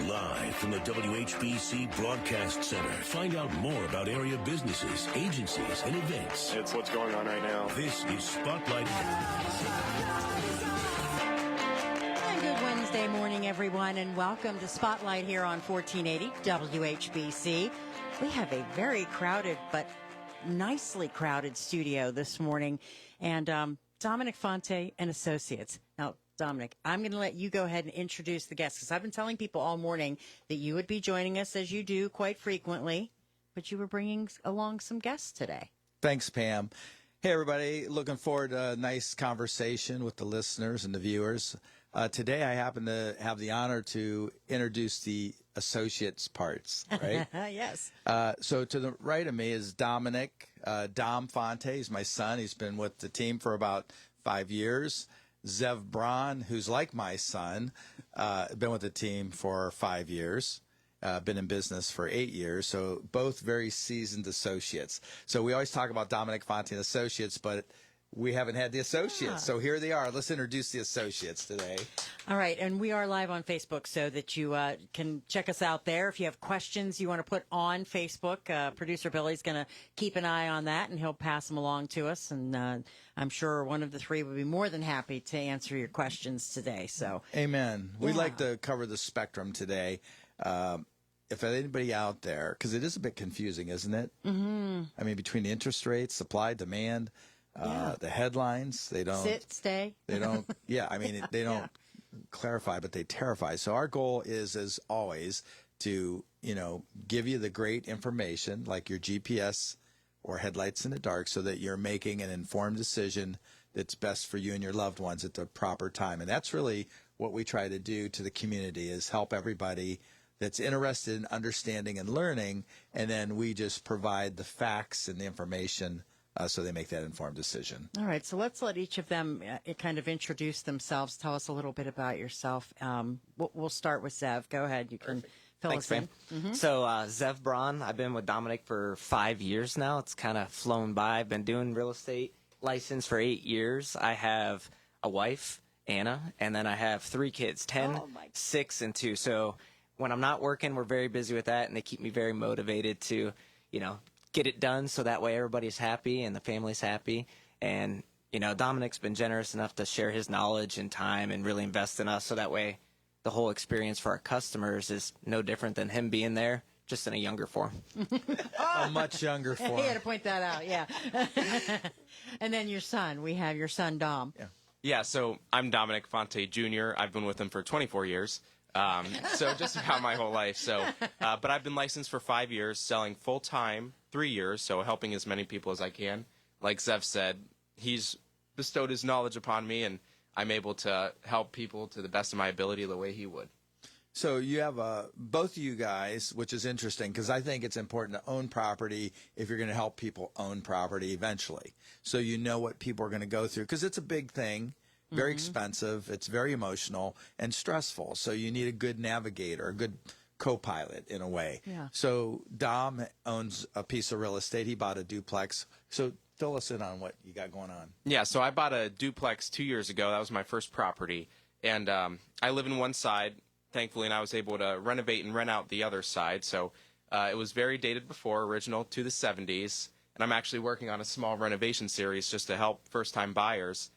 Live from the WHBC Broadcast Center. Find out more about area businesses, agencies, and events. It's what's going on right now. This is Spotlight. And good Wednesday morning, everyone, and welcome to Spotlight here on 1480 WHBC. We have a very crowded but nicely crowded studio this morning, and Dominic, Fonte, and Associates. Now, Dominic, I'm going to let you go ahead and introduce the guests, because I've been telling people all morning that you would be joining us, as you do quite frequently, but you were bringing along some guests today. Thanks, Pam. Hey, everybody. Looking forward to a nice conversation with the listeners and the viewers. Today, I happen to have the honor to introduce the associates parts, right? Yes. So to the right of me is Dominic, Dom Fonte. He's my son. He's been with the team for about 5 years. Braun, who's like my son, been with the team for 5 years. Been in business for 8 years, so both very seasoned associates. So we always talk about Dominic Fonte and Associates, but we haven't had the associates. So here they are. Let's introduce the associates today. All right, and we are live on Facebook so that you can check us out there. If you have questions you want to put on Facebook, producer Billy's going to keep an eye on that, and he'll pass them along to us. And I'm sure one of the three would be more than happy to answer your questions today. So, amen. Yeah. We'd like to cover the spectrum today. If anybody out there, because it is a bit confusing, isn't it? Mm-hmm. I mean, between the interest rates, supply, demand, the headlines, they don't sit, stay. They don't. Yeah, I mean, they don't clarify, but they terrify. So our goal is, as always, to give you the great information, like your GPS or headlights in the dark, so that you're making an informed decision that's best for you and your loved ones at the proper time. And that's really what we try to do to the community, is help everybody that's interested in understanding and learning, and then we just provide the facts and the information so they make that informed decision. All right, so let's let each of them kind of introduce themselves. Tell us a little bit about yourself. We'll start with Zev. Go ahead. You can fill us in. Mm-hmm. So Zev Braun, I've been with Dominic for 5 years now. It's kind of flown by. I've been doing real estate license for 8 years. I have a wife, Anna, and then I have 3 kids, 10, 6, and 2. So when I'm not working, we're very busy with that, and they keep me very motivated to, get it done so that way everybody's happy and the family's happy. And, Dominic's been generous enough to share his knowledge and time and really invest in us, so that way the whole experience for our customers is no different than him being there, just in a younger form. A much younger form. He had to point that out, yeah. And then your son. We have your son, Dom. Yeah, so I'm Dominic Fonte Jr. I've been with him for 24 years. So just about my whole life. So, but I've been licensed for 5 years, selling full-time 3 years, so helping as many people as I can. Like Zev said, he's bestowed his knowledge upon me, and I'm able to help people to the best of my ability the way he would. So you have both of you guys, which is interesting, because I think it's important to own property if you're going to help people own property eventually. So you know what people are going to go through, because it's a big thing. Very expensive. It's very emotional and stressful. So you need a good navigator, a good co-pilot in a way. Yeah. So Dom owns a piece of real estate. He bought a duplex. So fill us in on what you got going on. Yeah, so I bought a duplex 2 years ago. That was my first property. And I live in one side, thankfully, and I was able to renovate and rent out the other side. So it was very dated before, original to the 70s. And I'm actually working on a small renovation series just to help first-time buyers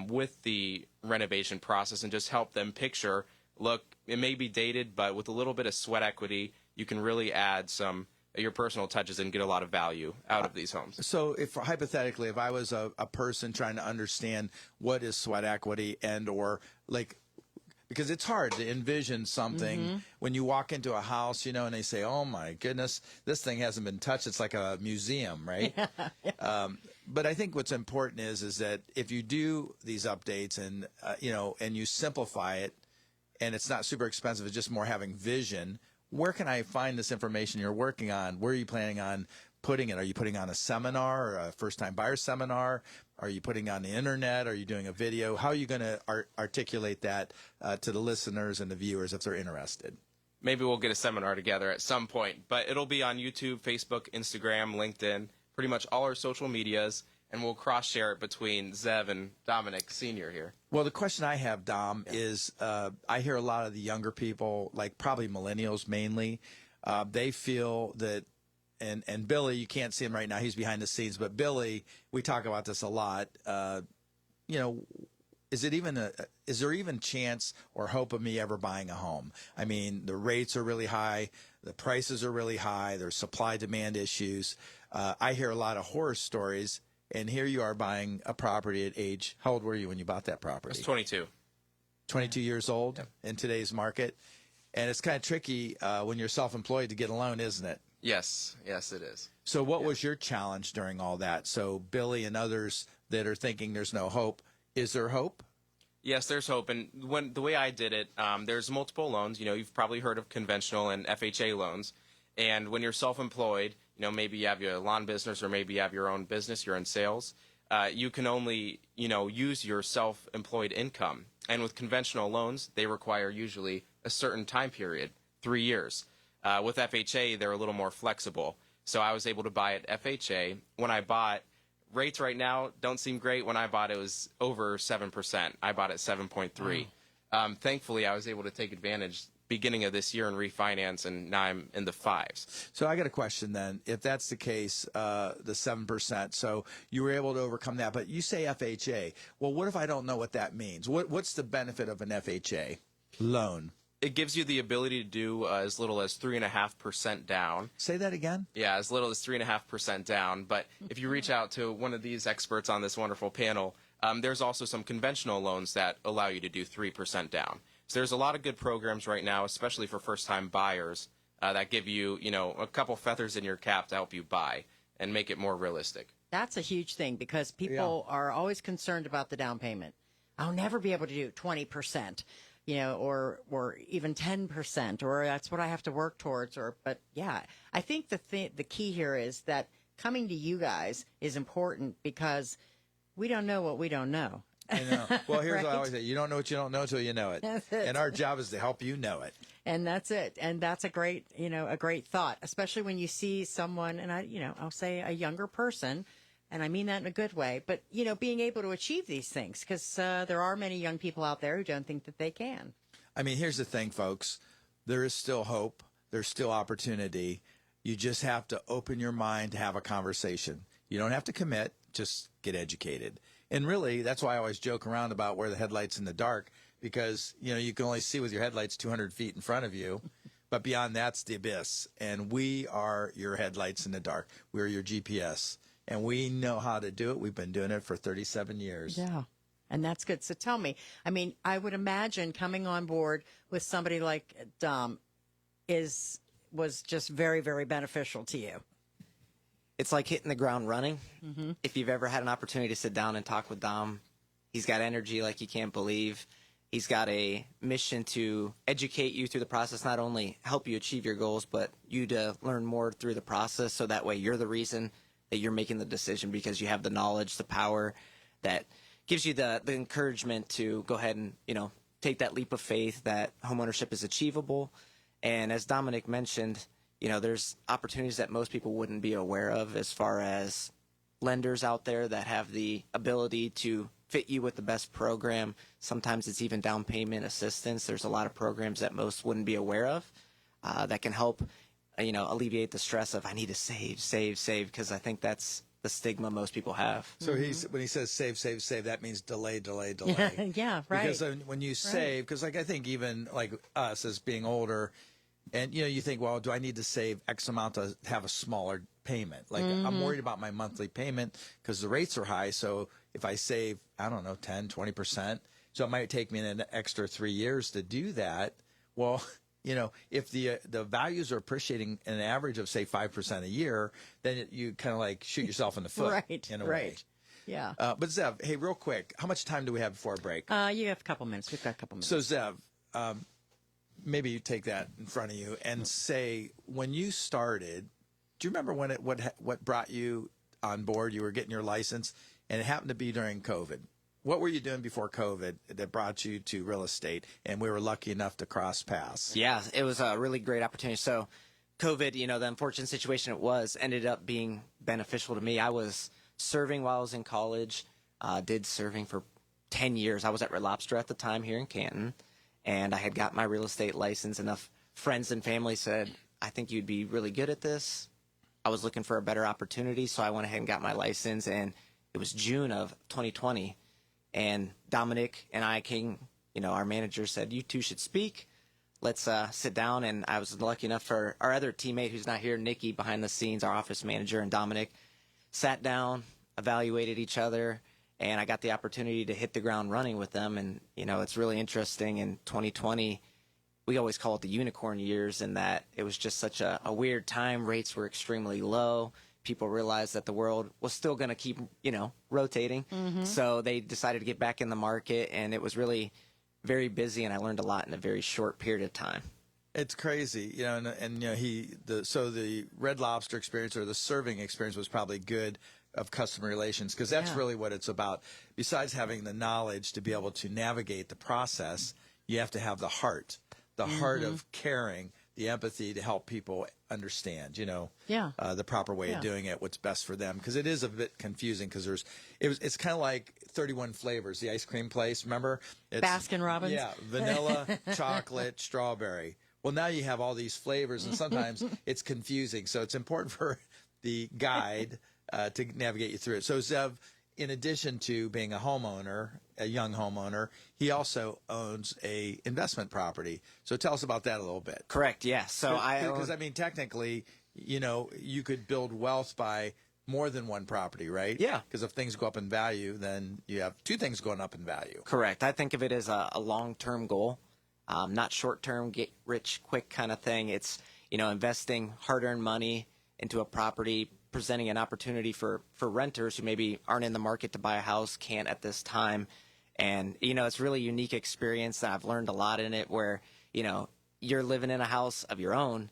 with the renovation process and just help them picture, look, it may be dated, but with a little bit of sweat equity, you can really add some your personal touches and get a lot of value out of these homes. So if hypothetically, if I was a person trying to understand what is sweat equity because it's hard to envision something when you walk into a house, and they say, oh my goodness, this thing hasn't been touched. It's like a museum, right? But I think what's important is that if you do these updates and, and you simplify it, and it's not super expensive, it's just more having vision, where can I find this information you're working on? Where are you planning on putting it? Are you putting on a seminar or a first-time buyer seminar? Are you putting on the internet? Are you doing a video? How are you going to articulate that to the listeners and the viewers if they're interested? Maybe we'll get a seminar together at some point, but it'll be on YouTube, Facebook, Instagram, LinkedIn, pretty much all our social medias. and we'll cross-share it between Zev and Dominic Sr. here. Well, the question I have, Dom, is I hear a lot of the younger people, like probably millennials mainly, they feel that, and Billy, you can't see him right now, he's behind the scenes, but Billy, we talk about this a lot, you know, is there even chance or hope of me ever buying a home? I mean, the rates are really high, the prices are really high, there's supply-demand issues. I hear a lot of horror stories, and here you are buying a property at age, how old were you when you bought that property? I was 22. 22 years old in today's market. And it's kind of tricky when you're self-employed to get a loan, isn't it? Yes, it is. So what was your challenge during all that? So Billy and others that are thinking there's no hope, is there hope? Yes, there's hope. And the way I did it, there's multiple loans. You know, you've probably heard of conventional and FHA loans. And when you're self-employed, you know, maybe you have your lawn business or maybe you have your own business, you're in sales, you can only, you know, use your self-employed income. And with conventional loans, they require usually a certain time period, 3 years. With FHA, they're a little more flexible. So I was able to buy at FHA. When I bought, rates right now don't seem great. When I bought, it was over 7%. I bought at 7.3. Thankfully, I was able to take advantage beginning of this year and refinance, and now I'm in the 5s. So I got a question then. If that's the case, the 7%, so you were able to overcome that, but you say FHA. Well, what if I don't know what that means? What's the benefit of an FHA loan? It gives you the ability to do as little as 3.5% down. Say that again? Yeah, as little as 3.5% down. But if you reach out to one of these experts on this wonderful panel, there's also some conventional loans that allow you to do 3% down. So there's a lot of good programs right now, especially for first-time buyers, that give you, you know, a couple feathers in your cap to help you buy and make it more realistic. That's a huge thing because people are always concerned about the down payment. I'll never be able to do 20%. You know, or even 10%, or that's what I have to work towards. But yeah, I think the key here is that coming to you guys is important because we don't know what we don't know. I know. Well, here's Right? what I always say: you don't know what you don't know till you know it. That's it. And our job is to help you know it. And that's it. And that's a great thought, especially when you see someone, and I'll say a younger person. And I mean that in a good way, but, you know, being able to achieve these things because there are many young people out there who don't think that they can. I mean, here's the thing, folks. There is still hope. There's still opportunity. You just have to open your mind to have a conversation. You don't have to commit. Just get educated. And really, that's why I always joke around about where the headlights in the dark because, you know, you can only see with your headlights 200 feet in front of you. But beyond that's the abyss. And we are your headlights in the dark. We are your GPS. And we know how to do it. We've been doing it for 37 years. Yeah. And that's good. So tell me, I mean, I would imagine coming on board with somebody like Dom was just very, very beneficial to you. It's like hitting the ground running. Mm-hmm. If you've ever had an opportunity to sit down and talk with Dom, he's got energy like you can't believe. He's got a mission to educate you through the process, not only help you achieve your goals, but you to learn more through the process so that way you're the reason that you're making the decision because you have the knowledge, the power that gives you the encouragement to go ahead and, you know, take that leap of faith that homeownership is achievable. And as Dominic mentioned, you know, there's opportunities that most people wouldn't be aware of as far as lenders out there that have the ability to fit you with the best program. Sometimes it's even down payment assistance. There's a lot of programs that most wouldn't be aware of that can help, you know, alleviate the stress of I need to save, because I think that's the stigma most people have. So when he says save, that means delay. Yeah, right. Because when you save, because like I think even like us as being older, and you know you think, well, do I need to save X amount to have a smaller payment? Like I'm worried about my monthly payment because the rates are high. So if I save, I don't know, 10, 20%, so it might take me an extra 3 years to do that. Well, you know, if the values are appreciating an average of say 5% a year, then you kind of like shoot yourself in the foot, Right, in a way. Yeah. But Zev, hey, real quick, how much time do we have before break? You have a couple minutes. We've got a couple minutes. So Zev, maybe you take that in front of you and say, when you started, do you remember when what brought you on board? You were getting your license, and it happened to be during COVID. What were you doing before COVID that brought you to real estate, and we were lucky enough to cross paths? Yeah, it was a really great opportunity. So COVID, you know, the unfortunate situation it was ended up being beneficial to me. I was serving while I was in college. Did serving for 10 years. I was at Red Lobster at the time here in Canton, and I had got my real estate license. Enough friends and family said, I think you'd be really good at this. I was looking for a better opportunity, so I went ahead and got my license, and it was June of 2020. And Dominic and I came, our manager said, you two should speak. Let's sit down. And I was lucky enough for our other teammate who's not here, Nikki, behind the scenes, our office manager, and Dominic, sat down, evaluated each other, and I got the opportunity to hit the ground running with them. And, it's really interesting. In 2020, we always call it the unicorn years, in that it was just such a weird time. Rates were extremely low. People realized that the world was still going to keep, rotating. So they decided to get back in the market, and it was really very busy, and I learned a lot in a very short period of time. It's crazy, so the Red Lobster experience, or the serving experience, was probably good of customer relations, because that's really what it's about. Besides having the knowledge to be able to navigate the process, you have to have the heart of caring, the empathy to help people understand, the proper way of doing it, what's best for them. Because it is a bit confusing, because it's kind of like 31 flavors, the ice cream place, remember? It's, Baskin Robbins? Yeah, vanilla, chocolate, strawberry. Well, now you have all these flavors, and sometimes it's confusing. So it's important for the guide to navigate you through it. So Zev, in addition to being a young homeowner, he also owns a investment property. So tell us about that a little bit. Correct, yeah. So Because, technically, you could build wealth by more than one property, right? Yeah. Because if things go up in value, then you have two things going up in value. Correct. I think of it as a long-term goal, not short-term, get rich quick kind of thing. It's, investing hard-earned money into a property, presenting an opportunity for renters who maybe aren't in the market to buy a house, can't at this time. And, it's really unique experience. I've learned a lot in it where, you're living in a house of your own.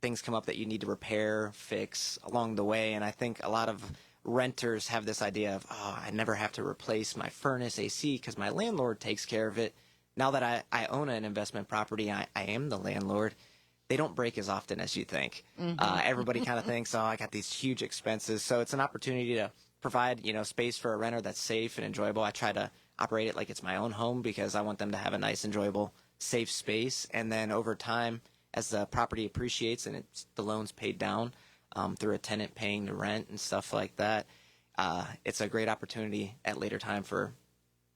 Things come up that you need to repair, fix along the way. And I think a lot of renters have this idea of, I never have to replace my furnace, AC, because my landlord takes care of it. Now that I own an investment property, I am the landlord. They don't break as often as you think. Everybody kind of thinks, I got these huge expenses. So it's an opportunity to provide, space for a renter that's safe and enjoyable. I try to operate it like it's my own home, because I want them to have a nice, enjoyable, safe space. And then over time, as the property appreciates and the loan's paid down through a tenant paying the rent and stuff like that, it's a great opportunity at later time for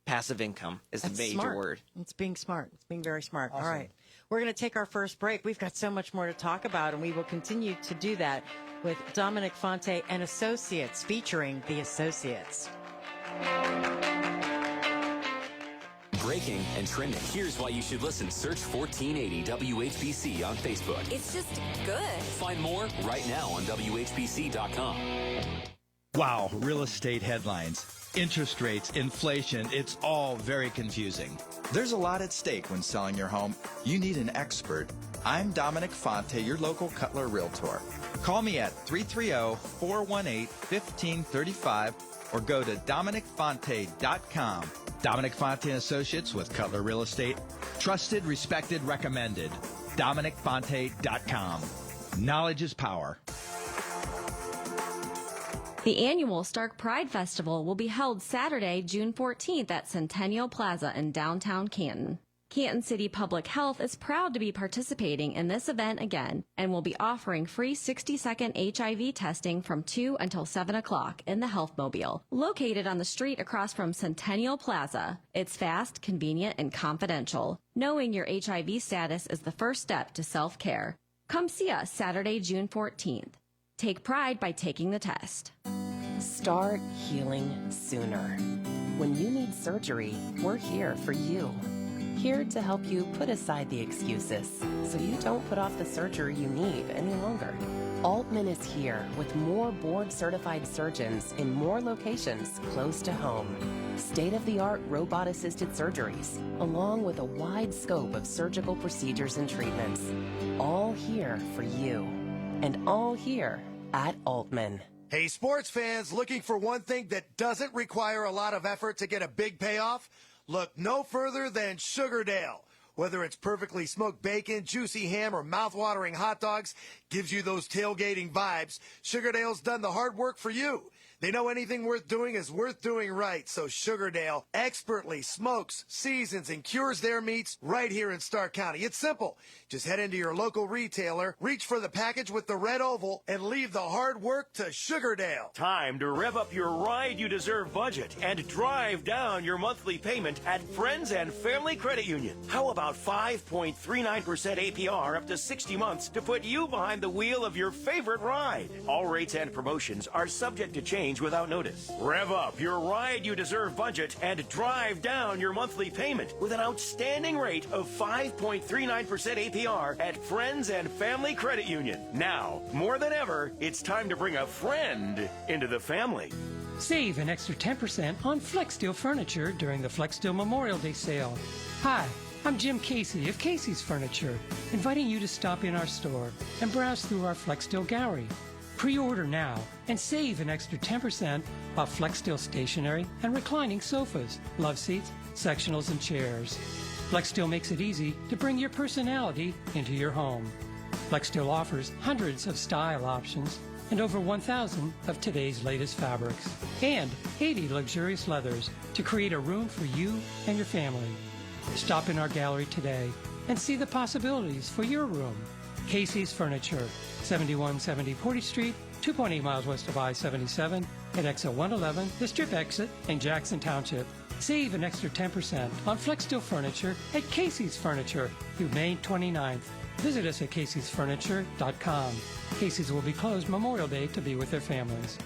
passive income is the major smart. word. It's being smart. It's being very smart. Awesome. All right. We're going to take our first break. We've got so much more to talk about, and we will continue to do that with Dominic Fonte and Associates, featuring the Associates. Breaking and trending. Here's why you should listen. Search 1480 WHBC on Facebook. It's just good. Find more right now on WHBC.com. Wow, real estate headlines. Interest rates, inflation, it's all very confusing. There's a lot at stake when selling your home. You need an expert. I'm Dominic Fonte, your local Cutler Realtor. Call me at 330-418-1535 or go to DominicFonte.com. Dominic Fonte and Associates with Cutler Real Estate. Trusted, respected, recommended. DominicFonte.com. Knowledge is power. The annual Stark Pride Festival will be held Saturday, June 14th at Centennial Plaza in downtown Canton. Canton City Public Health is proud to be participating in this event again and will be offering free 60-second HIV testing from 2 until 7 o'clock in the Health Mobile, located on the street across from Centennial Plaza. It's fast, convenient, and confidential. Knowing your HIV status is the first step to self-care. Come see us Saturday, June 14th. Take pride by taking the test. Start healing sooner. When you need surgery, we're here for you. Here to help you put aside the excuses so you don't put off the surgery you need any longer. Altman is here with more board-certified surgeons in more locations close to home. State-of-the-art robot-assisted surgeries, along with a wide scope of surgical procedures and treatments. All here for you. And all here at Altman. Hey, sports fans, looking for one thing that doesn't require a lot of effort to get a big payoff? Look no further than Sugardale. Whether it's perfectly smoked bacon, juicy ham, or mouth-watering hot dogs, gives you those tailgating vibes, Sugardale's done the hard work for you. They know anything worth doing is worth doing right, so Sugardale expertly smokes, seasons, and cures their meats right here in Stark County. It's simple. Just head into your local retailer, reach for the package with the red oval, and leave the hard work to Sugardale. Time to rev up your Ride You Deserve budget and drive down your monthly payment at Friends and Family Credit Union. How about 5.39% APR up to 60 months to put you behind the wheel of your favorite ride? All rates and promotions are subject to change without notice. Rev up your Ride You Deserve budget and drive down your monthly payment with an outstanding rate of 5.39% APR at Friends and Family Credit Union. Now, more than ever, it's time to bring a friend into the family. Save an extra 10% on FlexSteel furniture during the FlexSteel Memorial Day sale. Hi, I'm Jim Casey of Casey's Furniture, inviting you to stop in our store and browse through our FlexSteel gallery. Pre-order now and save an extra 10% off FlexSteel stationery and reclining sofas, love seats, sectionals, and chairs. FlexSteel makes it easy to bring your personality into your home. FlexSteel offers hundreds of style options and over 1,000 of today's latest fabrics, and 80 luxurious leathers to create a room for you and your family. Stop in our gallery today and see the possibilities for your room. Casey's Furniture, 7170 Portage Street, 2.8 miles west of I-77 at exit 111, the Strip exit in Jackson Township. Save an extra 10% on FlexSteel furniture at Casey's Furniture through May 29th. Visit us at caseysfurniture.com. Casey's will be closed Memorial Day to be with their families.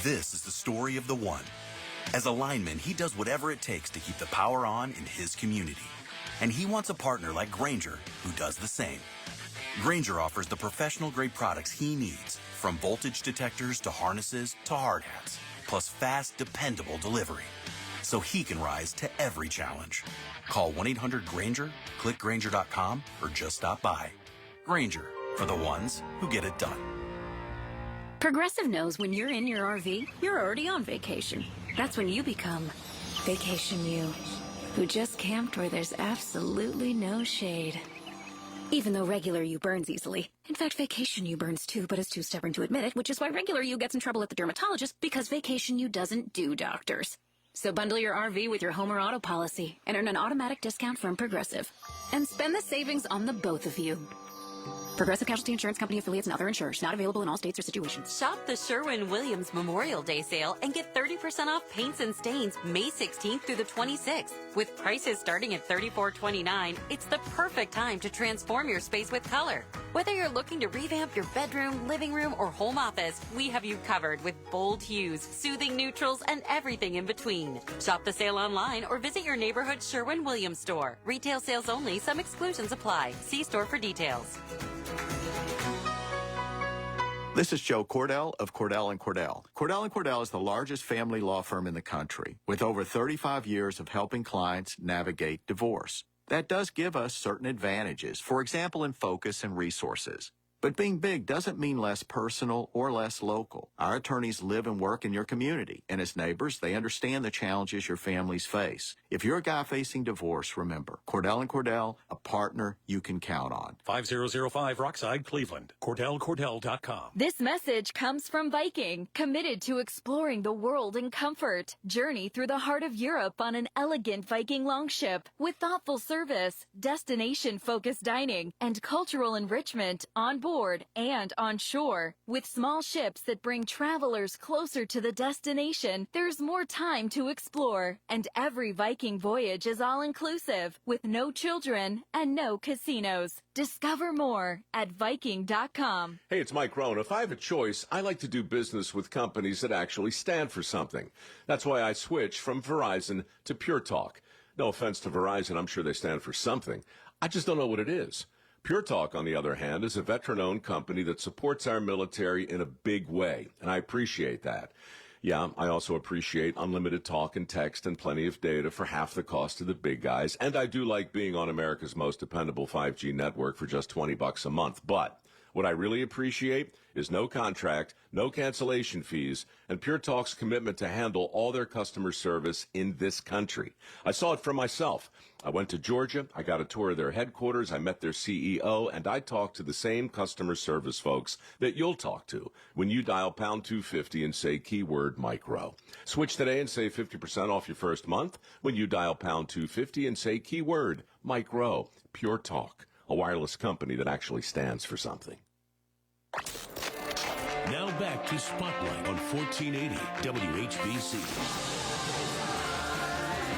This is the story of the one. As a lineman, he does whatever it takes to keep the power on in his community. And he wants a partner like Grainger who does the same. Grainger offers the professional-grade products he needs, from voltage detectors to harnesses to hard hats, plus fast, dependable delivery, so he can rise to every challenge. Call 1-800-GRAINGER, click Grainger.com, or just stop by. Grainger, for the ones who get it done. Progressive knows when you're in your RV, you're already on vacation. That's when you become Vacation You, who just camped where there's absolutely no shade. Even though regular you burns easily. In fact, Vacation You burns too, but is too stubborn to admit it, which is why regular you gets in trouble at the dermatologist, because Vacation You doesn't do doctors. So bundle your RV with your home or auto policy and earn an automatic discount from Progressive. And spend the savings on the both of you. Progressive Casualty Insurance Company affiliates and other insurers. Not available in all states or situations. Shop the Sherwin-Williams Memorial Day sale and get 30% off paints and stains May 16th through the 26th. With prices starting at $34.29, it's the perfect time to transform your space with color. Whether you're looking to revamp your bedroom, living room, or home office, we have you covered with bold hues, soothing neutrals, and everything in between. Shop the sale online or visit your neighborhood Sherwin-Williams store. Retail sales only. Some exclusions apply. See store for details. This is Joe Cordell of Cordell & Cordell. Cordell & Cordell is the largest family law firm in the country, with over 35 years of helping clients navigate divorce. That does give us certain advantages, for example, in focus and resources. But being big doesn't mean less personal or less local. Our attorneys live and work in your community, and as neighbors, they understand the challenges your families face. If you're a guy facing divorce, remember, Cordell & Cordell, a partner you can count on. 5005 Rockside, Cleveland. CordellCordell.com. This message comes from Viking, committed to exploring the world in comfort. Journey through the heart of Europe on an elegant Viking longship with thoughtful service, destination-focused dining, and cultural enrichment on board and on shore. With small ships that bring travelers closer to the destination, there's more time to explore, and every Viking voyage is all-inclusive, with no children and no casinos. Discover more at Viking.com. Hey, it's Mike Rohn. If I have a choice, I like to do business with companies that actually stand for something. That's why I switched from Verizon to Pure Talk. No offense to Verizon, I'm sure they stand for something. I just don't know what it is. Pure Talk, on the other hand, is a veteran-owned company that supports our military in a big way, and I appreciate that. Yeah, I also appreciate unlimited talk and text and plenty of data for half the cost of the big guys, and I do like being on America's most dependable 5G network for just $20 a month. But What I really appreciate is no contract, no cancellation fees, and Pure Talk's commitment to handle all their customer service in this country. I saw it for myself. I went to Georgia, I got a tour of their headquarters, I met their CEO, and I talked to the same customer service folks that you'll talk to when you dial pound 250 and say keyword micro. Switch today and save 50% off your first month when you dial pound 250 and say keyword micro. Pure Talk, a wireless company that actually stands for something. Now back to Spotlight on 1480 WHBC.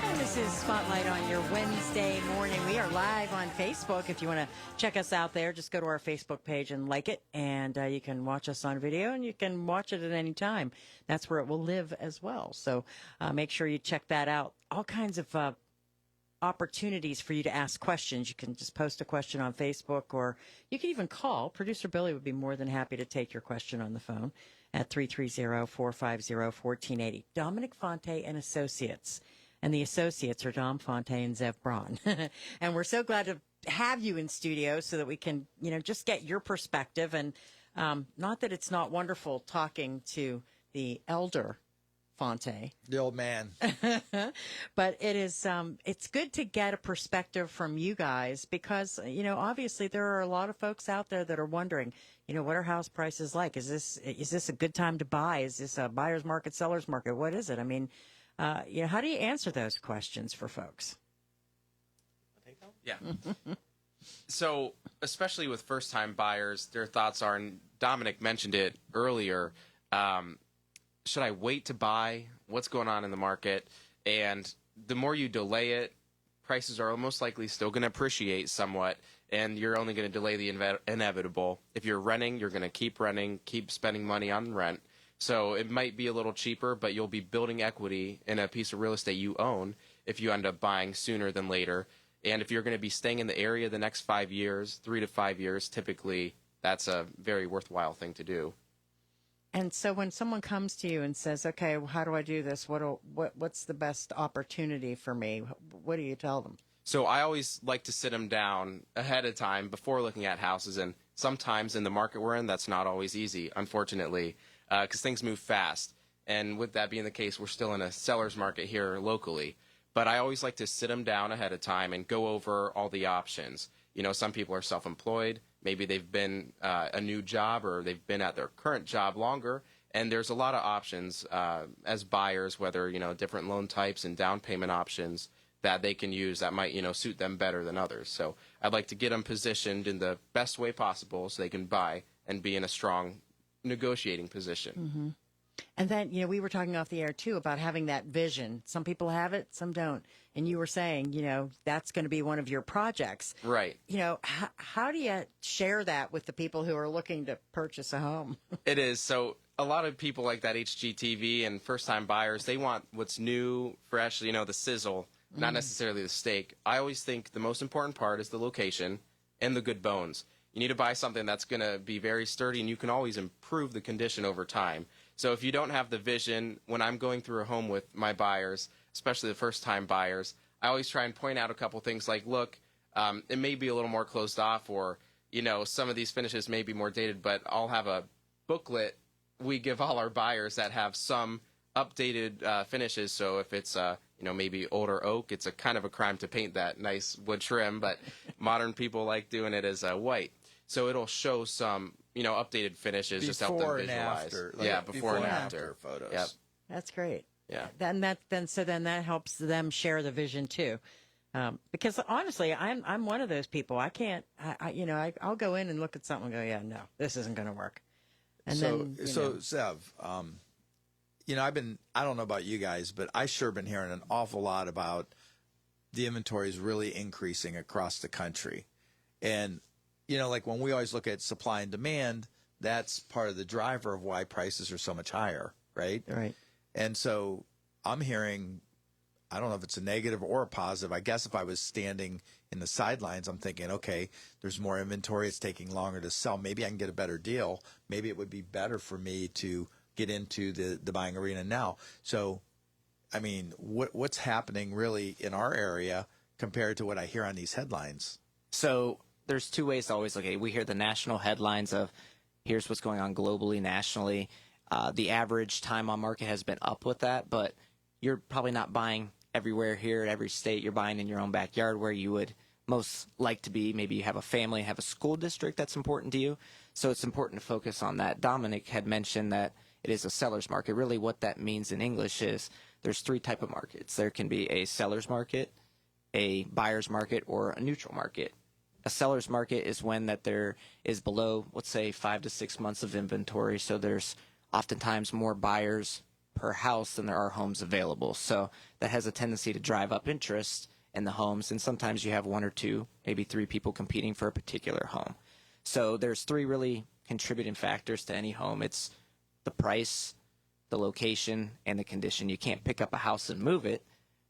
And this is Spotlight on your Wednesday morning. We are live on Facebook. If you want to check us out there, just go to our Facebook page and like it, and you can watch us on video, and you can watch it at any time. That's where it will live as well. So make sure you check that out. All kinds of opportunities for you to ask questions. You can just post a question on Facebook, or you can even call. Producer Billy would be more than happy to take your question on the phone at 330-450-1480. Dominic Fonte and Associates. And the associates are Dom Fonte and Zev Braun. And we're so glad to have you in studio so that we can, just get your perspective. And not that it's not wonderful talking to the elder Fonte, the old man, but it is it's good to get a perspective from you guys because obviously there are a lot of folks out there that are wondering, what are house prices like? Is this a good time to buy? Is this a buyer's market, seller's market? What is it? I mean, how do you answer those questions for folks? Yeah. So, especially with first-time buyers, their thoughts are, and Dominic mentioned it earlier, should I wait to buy? What's going on in the market? And the more you delay it, prices are most likely still going to appreciate somewhat, and you're only going to delay the inevitable. If you're renting, you're going to keep renting, keep spending money on rent. So it might be a little cheaper, but you'll be building equity in a piece of real estate you own if you end up buying sooner than later. And if you're going to be staying in the area the next 5 years, 3 to 5 years, typically that's a very worthwhile thing to do. And so when someone comes to you and says, okay, well, how do I do this? What's the best opportunity for me? What do you tell them? So I always like to sit them down ahead of time before looking at houses. And sometimes in the market we're in, that's not always easy, unfortunately, because things move fast. And with that being the case, we're still in a seller's market here locally. But I always like to sit them down ahead of time and go over all the options. Some people are self-employed. Maybe they've been a new job or they've been at their current job longer. And there's a lot of options as buyers, whether, different loan types and down payment options that they can use that might, suit them better than others. So I'd like to get them positioned in the best way possible so they can buy and be in a strong negotiating position. Mm-hmm. And then, we were talking off the air, too, about having that vision. Some people have it, some don't. And you were saying, that's going to be one of your projects. Right. How do you share that with the people who are looking to purchase a home? It is. So a lot of people like that HGTV and first-time buyers, they want what's new, fresh, the sizzle, not necessarily the steak. I always think the most important part is the location and the good bones. You need to buy something that's going to be very sturdy, and you can always improve the condition over time. So if you don't have the vision, when I'm going through a home with my buyers, especially the first-time buyers, I always try and point out a couple things like, look, it may be a little more closed off, or, some of these finishes may be more dated, but I'll have a booklet we give all our buyers that have some updated finishes. So if it's, maybe older oak, it's a kind of a crime to paint that nice wood trim, but modern people like doing it as white. So it'll show some, updated finishes, just help them visualize. After, before and after photos. Yep. That's great. Yeah. Then that helps them share the vision too. Because honestly, I'm one of those people. I can't. I'll go in and look at something and go, yeah, no, this isn't going to work. And Zev, I don't know about you guys, but I sure been hearing an awful lot about the inventory is really increasing across the country. And, like when we always look at supply and demand, that's part of the driver of why prices are so much higher, right? Right. And so I'm hearing, I don't know if it's a negative or a positive. I guess if I was standing in the sidelines, I'm thinking, okay, there's more inventory. It's taking longer to sell. Maybe I can get a better deal. Maybe it would be better for me to get into the buying arena now. So, I mean, what's happening really in our area compared to what I hear on these headlines? So there's two ways to always look at it. We hear the national headlines of here's what's going on globally, nationally. The average time on market has been up with that, but you're probably not buying everywhere here at every state. You're buying in your own backyard where you would most like to be. Maybe you have a family, have a school district that's important to you. So it's important to focus on that. Dominic had mentioned that it is a seller's market. Really what that means in English is there's three types of markets. There can be a seller's market, a buyer's market, or a neutral market. A seller's market is when that there is below, let's say, 5 to 6 months of inventory. So there's oftentimes more buyers per house than there are homes available. So that has a tendency to drive up interest in the homes. And sometimes you have one or two, maybe three people competing for a particular home. So there's three really contributing factors to any home. It's the price, the location, and the condition. You can't pick up a house and move it,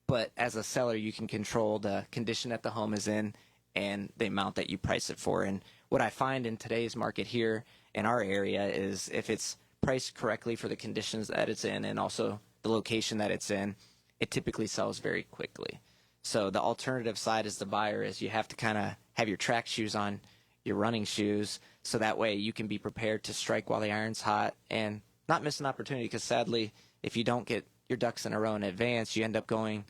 but as a seller, you can control the condition that the home is in and the amount that you price it for. And what I find in today's market here in our area is if it's priced correctly for the conditions that it's in and also the location that it's in, it typically sells very quickly. So the alternative side as the buyer is you have to kind of have your track shoes on, your running shoes, so that way you can be prepared to strike while the iron's hot and not miss an opportunity, because sadly, if you don't get your ducks in a row in advance, you end up going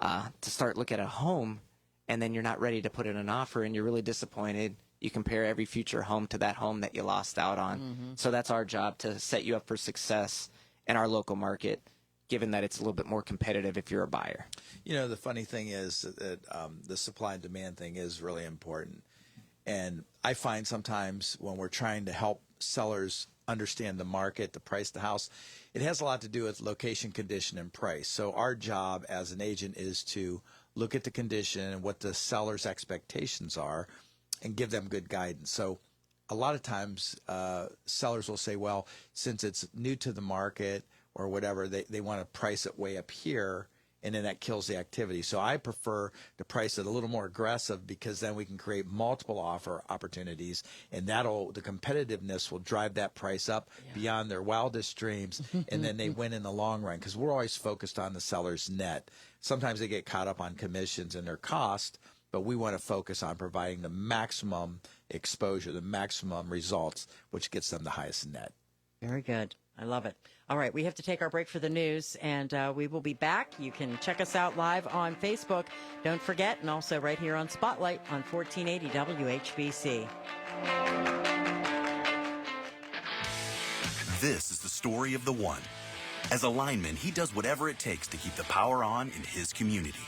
to start looking at a home, and then you're not ready to put in an offer, and you're really disappointed. You compare every future home to that home that you lost out on. Mm-hmm. So that's our job, to set you up for success in our local market, given that it's a little bit more competitive if you're a buyer. You know, the funny thing is that the supply and demand thing is really important. And I find sometimes when we're trying to help sellers understand the market, the price of the house, it has a lot to do with location, condition, and price. So our job as an agent is to look at the condition and what the seller's expectations are and give them good guidance. So a lot of times sellers will say, well, since it's new to the market or whatever, they want to price it way up here, and then that kills the activity. So I prefer to price it a little more aggressive, because then we can create multiple offer opportunities, and the competitiveness will drive that price up beyond their wildest dreams, and then they win in the long run, because we're always focused on the seller's net. Sometimes they get caught up on commissions and their cost, but we want to focus on providing the maximum exposure, the maximum results, which gets them the highest net. Very good. I love it. All right, we have to take our break for the news, and we will be back. You can check us out live on Facebook. Don't forget, and also right here on Spotlight on 1480 WHBC. This is the story of the one. As a lineman, he does whatever it takes to keep the power on in his community.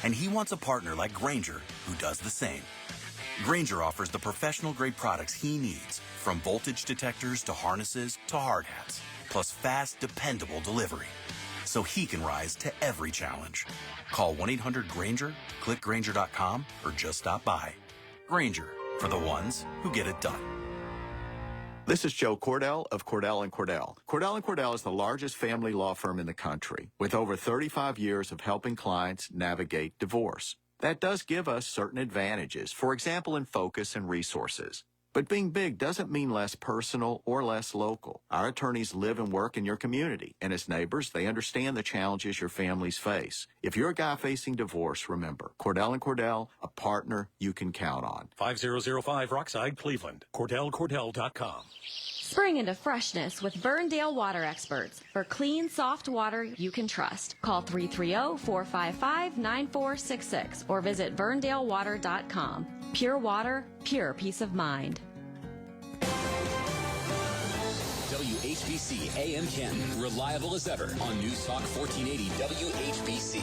And he wants a partner like Grainger who does the same. Grainger offers the professional-grade products he needs, from voltage detectors to harnesses to hard hats, plus fast, dependable delivery, so he can rise to every challenge. Call 1-800-GRAINGER, click Grainger.com, or just stop by. Grainger, for the ones who get it done. This is Joe Cordell of Cordell & Cordell. Cordell & Cordell is the largest family law firm in the country, with over 35 years of helping clients navigate divorce. That does give us certain advantages, for example, in focus and resources. But being big doesn't mean less personal or less local. Our attorneys live and work in your community, and as neighbors, they understand the challenges your families face. If you're a guy facing divorce, remember, Cordell & Cordell, a partner you can count on. 5005 Rockside, Cleveland. CordellCordell.com. Spring into freshness with Burndale Water Experts. For clean, soft water you can trust. Call 330-455-9466 or visit burndalewater.com. Pure water, pure peace of mind. WHBC AM 10, reliable as ever on News Talk 1480 WHBC.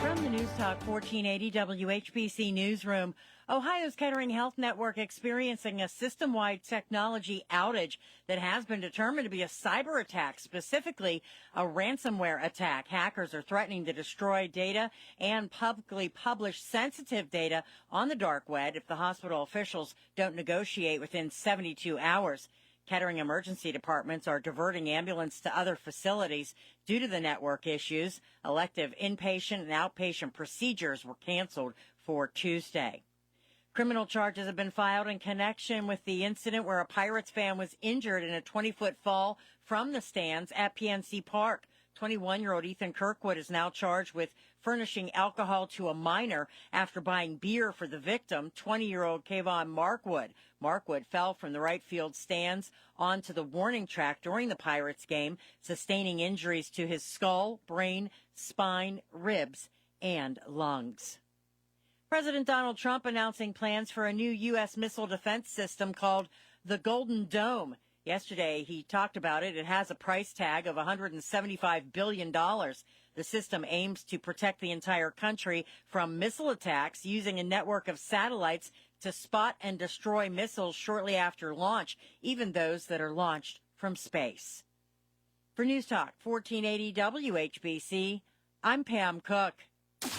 From the News Talk 1480 WHBC newsroom, Ohio's Kettering Health Network experiencing a system-wide technology outage that has been determined to be a cyber attack, specifically a ransomware attack. Hackers are threatening to destroy data and publicly publish sensitive data on the dark web if the hospital officials don't negotiate within 72 hours. Kettering emergency departments are diverting ambulance to other facilities due to the network issues. Elective inpatient and outpatient procedures were canceled for Tuesday. Criminal charges have been filed in connection with the incident where a Pirates fan was injured in a 20-foot fall from the stands at PNC Park. 21-year-old Ethan Kirkwood is now charged with furnishing alcohol to a minor after buying beer for the victim, 20-year-old Kayvon Markwood. Markwood fell from the right field stands onto the warning track during the Pirates game, sustaining injuries to his skull, brain, spine, ribs, and lungs. President Donald Trump announcing plans for a new U.S. missile defense system called the Golden Dome. Yesterday, he talked about it. It has a price tag of $175 billion. The system aims to protect the entire country from missile attacks using a network of satellites to spot and destroy missiles shortly after launch, even those that are launched from space. For News Talk 1480 WHBC, I'm Pam Cook.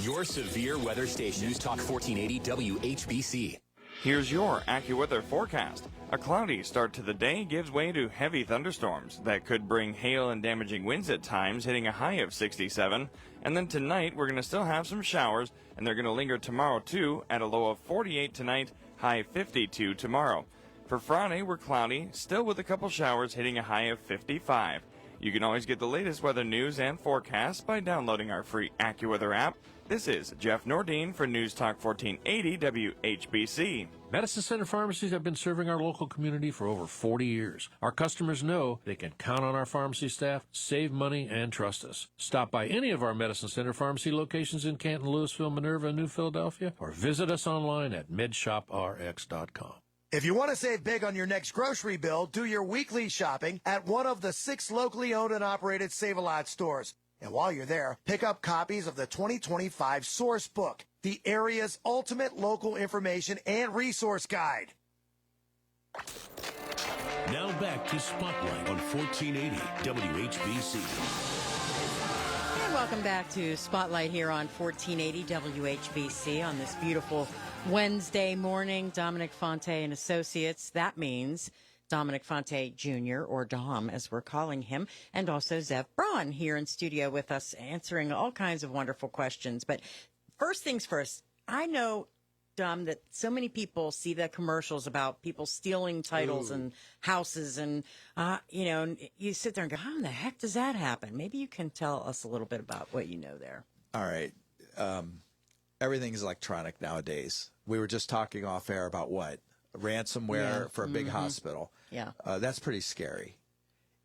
Your severe weather station, News Talk 1480 WHBC. Here's your AccuWeather forecast. A cloudy start to the day gives way to heavy thunderstorms that could bring hail and damaging winds at times, hitting a high of 67. And then tonight, we're going to still have some showers, and they're going to linger tomorrow too, at a low of 48 tonight, high 52 tomorrow. For Friday, we're cloudy, still with a couple showers, hitting a high of 55. You can always get the latest weather news and forecasts by downloading our free AccuWeather app. This is Jeff Nordine for News Talk 1480 WHBC. Medicine Center pharmacies have been serving our local community for over 40 years. Our customers know they can count on our pharmacy staff, save money, and trust us. Stop by any of our Medicine Center pharmacy locations in Canton, Louisville, Minerva, and New Philadelphia, or visit us online at medshoprx.com. If you want to save big on your next grocery bill, do your weekly shopping at one of the 6 locally owned and operated Save-A-Lot stores. And while you're there, pick up copies of the 2025 Source Book, the area's ultimate local information and resource guide. Now back to Spotlight on 1480 WHBC. And welcome back to Spotlight here on 1480 WHBC on this beautiful Wednesday morning. Dominic Fonte and Associates. That means Dominic Fonte Jr., or Dom, as we're calling him, and also Zev Braun here in studio with us, answering all kinds of wonderful questions. But first things first, I know, Dom, that so many people see the commercials about people stealing titles and houses, and, and you sit there and go, how in the heck does that happen? Maybe you can tell us a little bit about what you know there. All right. Everything's electronic nowadays. We were just talking off air about what? Ransomware for a big hospital. Yeah. That's pretty scary.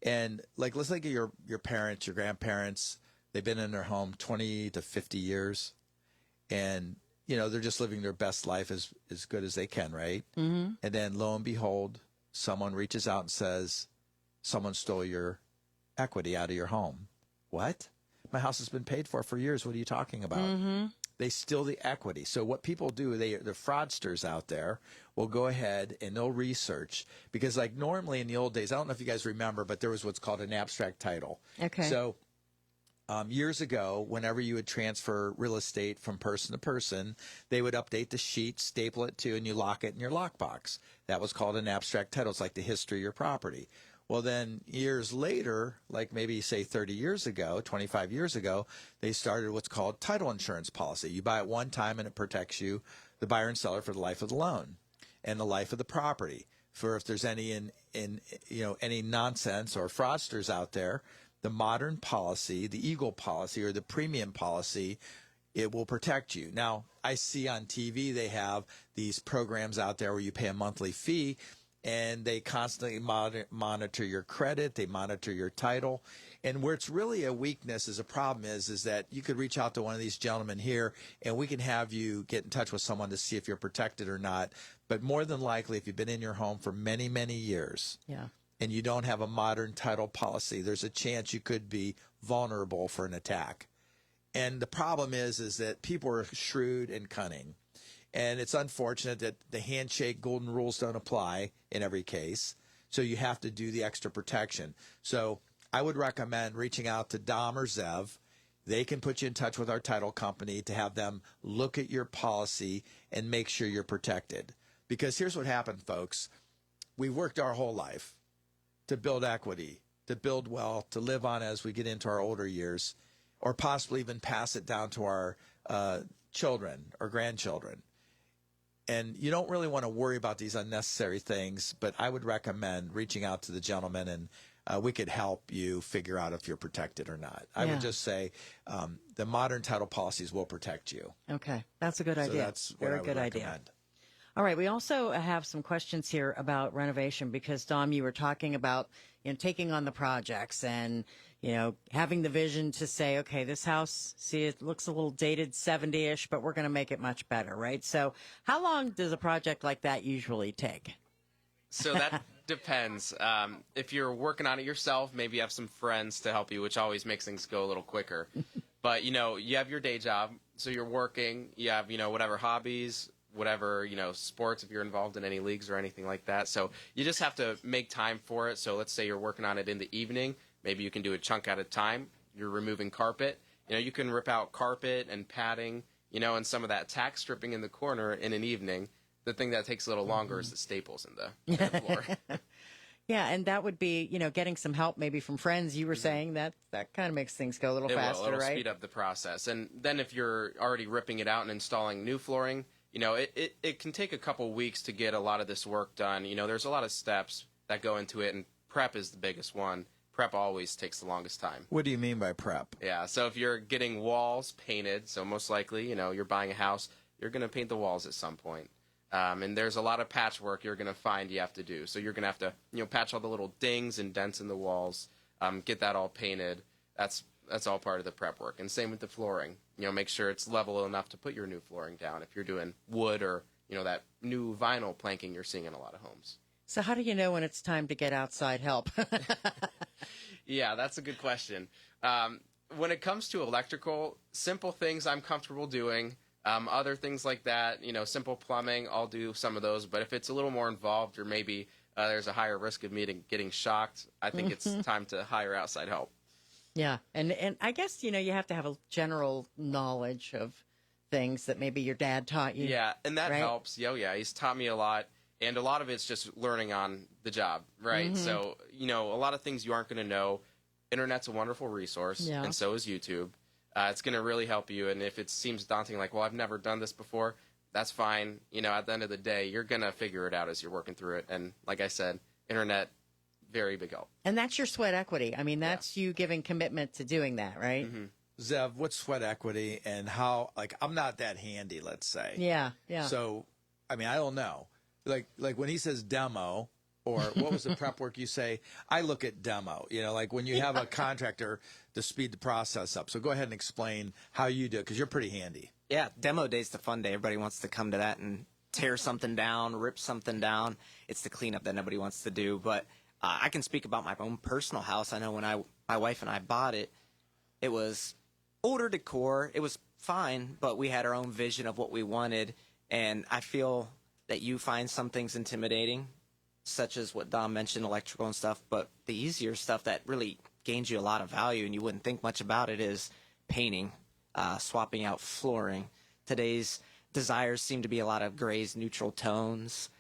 And let's think of your parents, your grandparents. They've been in their home 20 to 50 years. And, they're just living their best life as good as they can, right? Mm-hmm. And then lo and behold, someone reaches out and says, someone stole your equity out of your home. What? My house has been paid for years. What are you talking about? Mm-hmm. They steal the equity. So what people do, the fraudsters out there will go ahead and they'll research, because normally in the old days, I don't know if you guys remember, but there was what's called an abstract title. Okay. So years ago, whenever you would transfer real estate from person to person, they would update the sheet, staple it to, and you lock it in your lockbox. That was called an abstract title. It's like the history of your property. Well, then years later, like maybe say 30 years ago, 25 years ago, they started what's called title insurance policy. You buy it one time and it protects you, the buyer and seller, for the life of the loan and the life of the property. For if there's any any nonsense or fraudsters out there, the modern policy, the Eagle policy or the premium policy, it will protect you. Now, I see on TV they have these programs out there where you pay a monthly fee, and they constantly monitor your credit, they monitor your title. And where it's really a weakness is a problem is that you could reach out to one of these gentlemen here, and we can have you get in touch with someone to see if you're protected or not. But more than likely, if you've been in your home for many, many years, and you don't have a modern title policy, there's a chance you could be vulnerable for an attack. And the problem is that people are shrewd and cunning. And it's unfortunate that the handshake golden rules don't apply in every case. So you have to do the extra protection. So I would recommend reaching out to Dom or Zev. They can put you in touch with our title company to have them look at your policy and make sure you're protected. Because here's what happened, folks. We worked our whole life to build equity, to build wealth, to live on as we get into our older years, or possibly even pass it down to our children or grandchildren. And you don't really want to worry about these unnecessary things, but I would recommend reaching out to the gentleman and we could help you figure out if you're protected or not. I Yeah. would just say the modern title policies will protect you. Okay, that's a good idea. So that's what I Very would good idea. recommend. All right, we also have some questions here about renovation because, Dom, you were talking about, taking on the projects and, having the vision to say, okay, this house, see, it looks a little dated 70-ish, but we're going to make it much better, right? So how long does a project like that usually take? So that depends. If you're working on it yourself, maybe you have some friends to help you, which always makes things go a little quicker. But, you have your day job, so you're working, you have, whatever hobbies, whatever, sports, if you're involved in any leagues or anything like that. So you just have to make time for it. So let's say you're working on it in the evening. Maybe you can do a chunk at a time. You're removing carpet. You can rip out carpet and padding, and some of that tack stripping in the corner in an evening. The thing that takes a little longer is the staples in the floor. Yeah, and that would be, getting some help maybe from friends. You were saying that kind of makes things go a little faster, It'll right? speed up the process. And then if you're already ripping it out and installing new flooring, it can take a couple weeks to get a lot of this work done. There's a lot of steps that go into it, and prep is the biggest one. Prep always takes the longest time. What do you mean by prep? Yeah, so if you're getting walls painted, so most likely, you're buying a house, you're going to paint the walls at some point. And there's a lot of patchwork you're going to find you have to do. So you're going to have to, patch all the little dings and dents in the walls, get that all painted. That's all part of the prep work. And same with the flooring. Make sure it's level enough to put your new flooring down if you're doing wood or, that new vinyl planking you're seeing in a lot of homes. So how do you know when it's time to get outside help? Yeah, that's a good question. When it comes to electrical, simple things I'm comfortable doing. Other things like that, simple plumbing, I'll do some of those. But if it's a little more involved or maybe there's a higher risk of me getting shocked, I think it's time to hire outside help. Yeah, and I guess, you have to have a general knowledge of things that maybe your dad taught you. Yeah, and that right? helps. Yeah, he's taught me a lot. And a lot of it's just learning on the job, right? Mm-hmm. So, a lot of things you aren't going to know. Internet's a wonderful resource, and so is YouTube. It's going to really help you. And if it seems daunting, like, well, I've never done this before, that's fine. At the end of the day, you're going to figure it out as you're working through it. And like I said, internet, very big help. And that's your sweat equity. I mean, that's you giving commitment to doing that, right? Mm-hmm. Zev, what's sweat equity and how, I'm not that handy, let's say. Yeah. So, I don't know. Like when he says demo, or what was the prep work you say? I look at demo, like when you have a contractor to speed the process up. So go ahead and explain how you do it, because you're pretty handy. Yeah, demo day's the fun day. Everybody wants to come to that and tear something down, rip something down. It's the cleanup that nobody wants to do. But I can speak about my own personal house. I know when my wife and I bought it, it was older decor. It was fine, but we had our own vision of what we wanted. And I feel that you find some things intimidating, such as what Dom mentioned, electrical and stuff, but the easier stuff that really gains you a lot of value and you wouldn't think much about it is painting, swapping out flooring. Today's desires seem to be a lot of grays, neutral tones.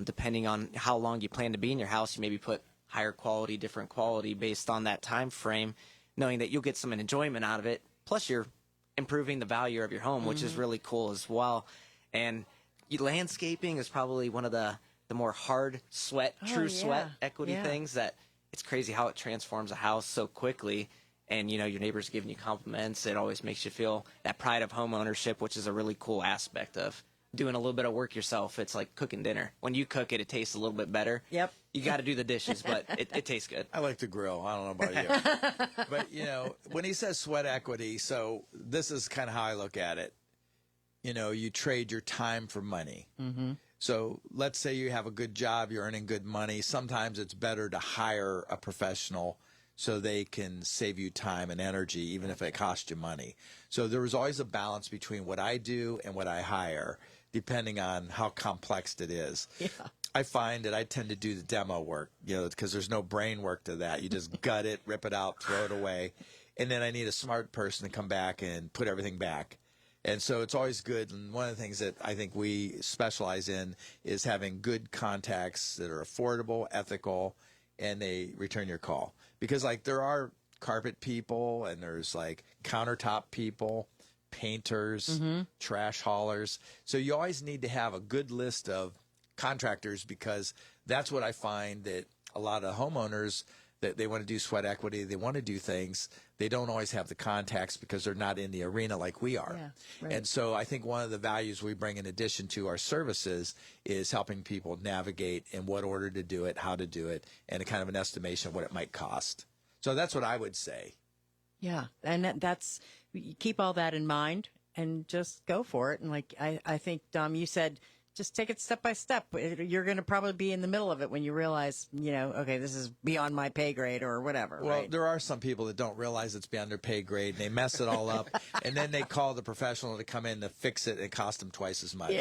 Depending on how long you plan to be in your house, you maybe put higher quality, different quality based on that time frame, knowing that you'll get some enjoyment out of it. Plus, you're improving the value of your home, which is really cool as well. And landscaping is probably one of the more hard sweat, true sweat equity things that it's crazy how it transforms a house so quickly. And, your neighbors giving you compliments. It always makes you feel that pride of home ownership, which is a really cool aspect of doing a little bit of work yourself. It's like cooking dinner. When you cook it, it tastes a little bit better. Yep. You got to do the dishes, but it tastes good. I like to grill. I don't know about you. But, when he says sweat equity, so this is kind of how I look at it. You trade your time for money. Mm-hmm. So let's say you have a good job, you're earning good money. Sometimes it's better to hire a professional so they can save you time and energy, even if it costs you money. So there was always a balance between what I do and what I hire, depending on how complex it is. Yeah. I find that I tend to do the demo work, because there's no brain work to that. You just gut it, rip it out, throw it away. And then I need a smart person to come back and put everything back. And so it's always good. And one of the things that I think we specialize in is having good contacts that are affordable, ethical, and they return your call. Because there are carpet people and there's countertop people, painters, trash haulers. So you always need to have a good list of contractors, because that's what I find that a lot of homeowners They want to do sweat equity. They want to do things. They don't always have the contacts because they're not in the arena like we are. Yeah, right. And so I think one of the values we bring in addition to our services is helping people navigate in what order to do it, how to do it, and a kind of an estimation of what it might cost. So that's what I would say. Yeah, and that's you keep all that in mind and just go for it. And like I think, Dom, you said, just take it step by step. You're going to probably be in the middle of it when you realize, okay, this is beyond my pay grade or whatever. Well, right? there are some people that don't realize it's beyond their pay grade, and they mess it all up, and then they call the professional to come in to fix it, and it costs them twice as much.